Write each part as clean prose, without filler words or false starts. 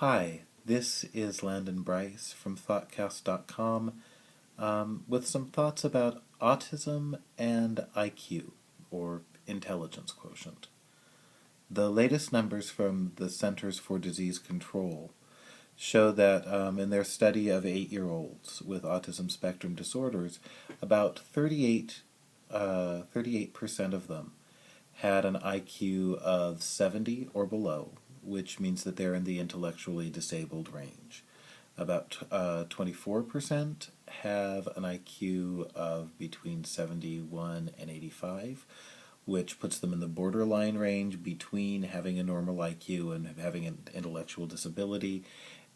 Hi, this is Landon Bryce from thoughtcast.com with some thoughts about autism and IQ, or intelligence quotient. The latest numbers from the Centers for Disease Control show that in their study of 8-year-olds with autism spectrum disorders, about 38% of them had an IQ of 70 or below, which means that they're in the intellectually disabled range. About 24% have an IQ of between 71 and 85, which puts them in the borderline range between having a normal IQ and having an intellectual disability.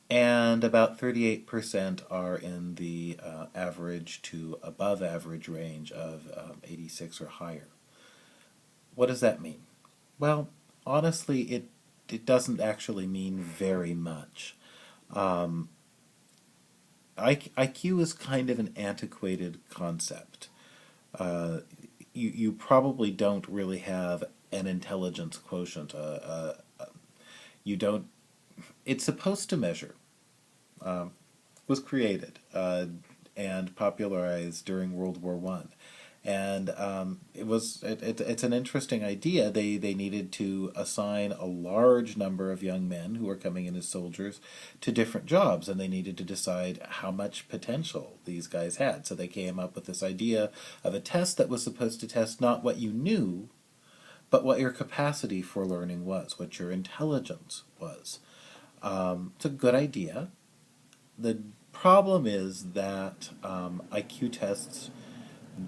And about 38% are in the average to above average range of 86 or higher. What does that mean? Well, honestly, it doesn't actually mean very much. IQ is kind of an antiquated concept. You probably don't really have an intelligence quotient. You don't. It's supposed to measure. Was created and popularized during World War I. And it's an interesting idea. They needed to assign a large number of young men who were coming in as soldiers to different jobs, and they needed to decide how much potential these guys had. So they came up with this idea of a test that was supposed to test not what you knew, but what your capacity for learning was, what your intelligence was. It's a good idea. The problem is that IQ tests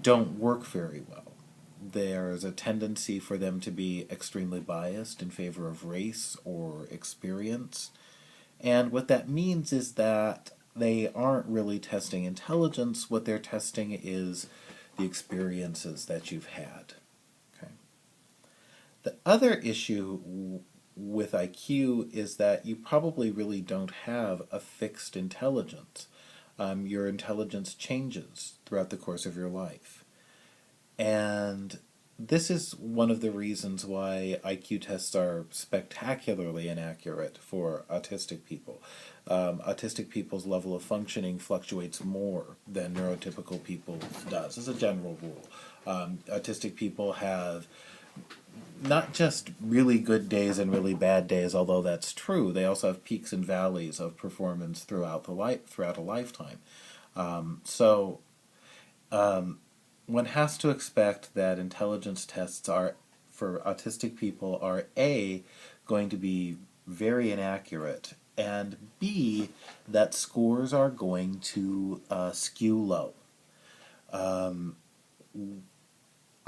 don't work very well. There's a tendency for them to be extremely biased in favor of race or experience. And what that means is that they aren't really testing intelligence. What they're testing is the experiences that you've had. Okay. The other issue with IQ is that you probably really don't have a fixed intelligence. Your intelligence changes throughout the course of your life. And this is one of the reasons why IQ tests are spectacularly inaccurate for autistic people. Autistic people's level of functioning fluctuates more than neurotypical people does, as a general rule. Autistic people have not just really good days and really bad days, although that's true. They also have peaks and valleys of performance throughout a lifetime. One has to expect that intelligence tests for autistic people are A, going to be very inaccurate, and B, that scores are going to skew low.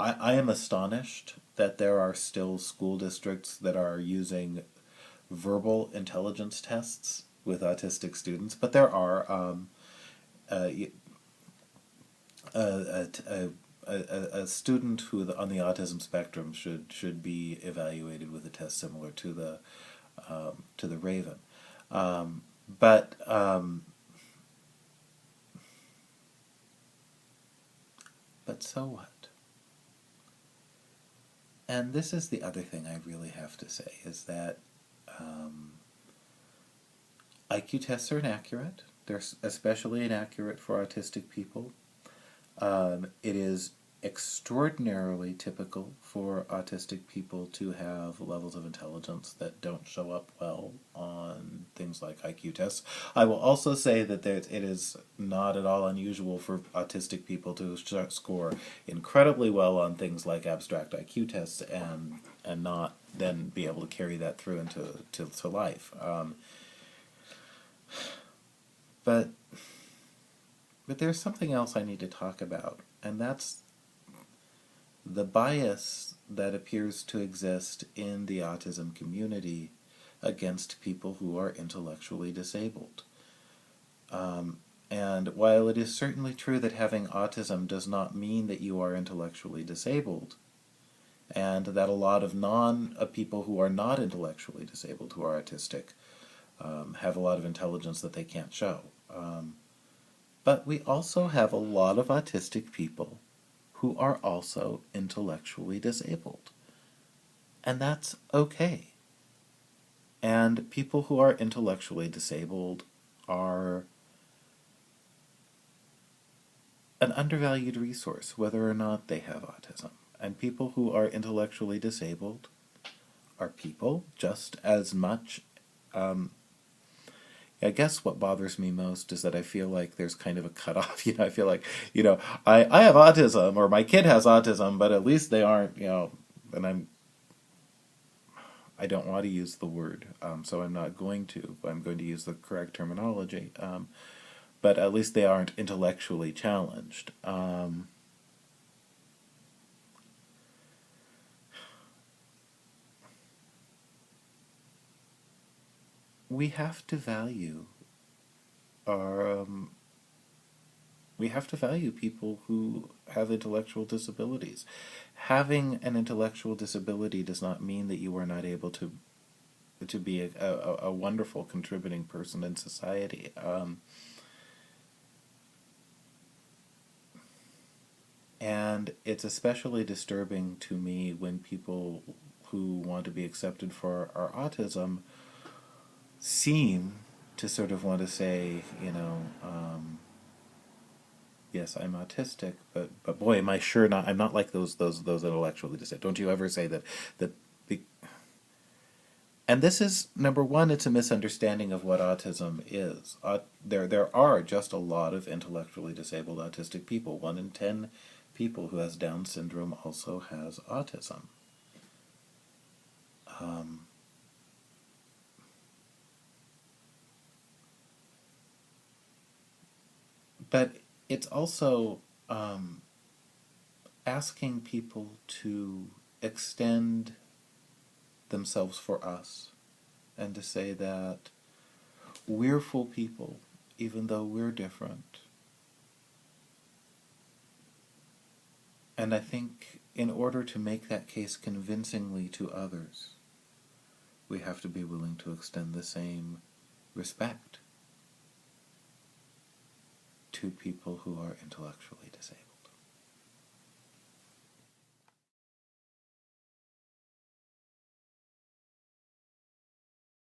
I am astonished that there are still school districts that are using verbal intelligence tests with autistic students, but there are. A student who on the autism spectrum should be evaluated with a test similar to the Raven, but so what? And this is the other thing I really have to say, is that IQ tests are inaccurate. They're especially inaccurate for autistic people. It is extraordinarily typical for autistic people to have levels of intelligence that don't show up well on things like IQ tests. I will also say that it is not at all unusual for autistic people to score incredibly well on things like abstract IQ tests and not then be able to carry that through into life. But there's something else I need to talk about, and that's the bias that appears to exist in the autism community against people who are intellectually disabled. And while it is certainly true that having autism does not mean that you are intellectually disabled, and that a lot of people who are not intellectually disabled, who are autistic, have a lot of intelligence that they can't show. But we also have a lot of autistic people who are also intellectually disabled. And that's okay. And people who are intellectually disabled are an undervalued resource, whether or not they have autism. And people who are intellectually disabled are people just as much. I guess what bothers me most is that I feel like there's kind of a cutoff. I feel like, I have autism, or my kid has autism, but at least they aren't, and I don't want to use the word, so I'm not going to. I'm going to use the correct terminology. But at least they aren't intellectually challenged. We have to value our we have to value people who have intellectual disabilities. Having an intellectual disability does not mean that you are not able to be a wonderful contributing person in society. And it's especially disturbing to me when people who want to be accepted for our autism seem to sort of want to say, yes, I'm autistic, but boy, am I sure not. I'm not like those intellectually disabled. Don't you ever say that. Be, and this is number one. It's a misunderstanding of what autism is. There are just a lot of intellectually disabled autistic people. 1 in 10 people who has Down syndrome also has autism. But it's also asking people to extend themselves for us and to say that we're full people, even though we're different. And I think in order to make that case convincingly to others, we have to be willing to extend the same respect to people who are intellectually disabled.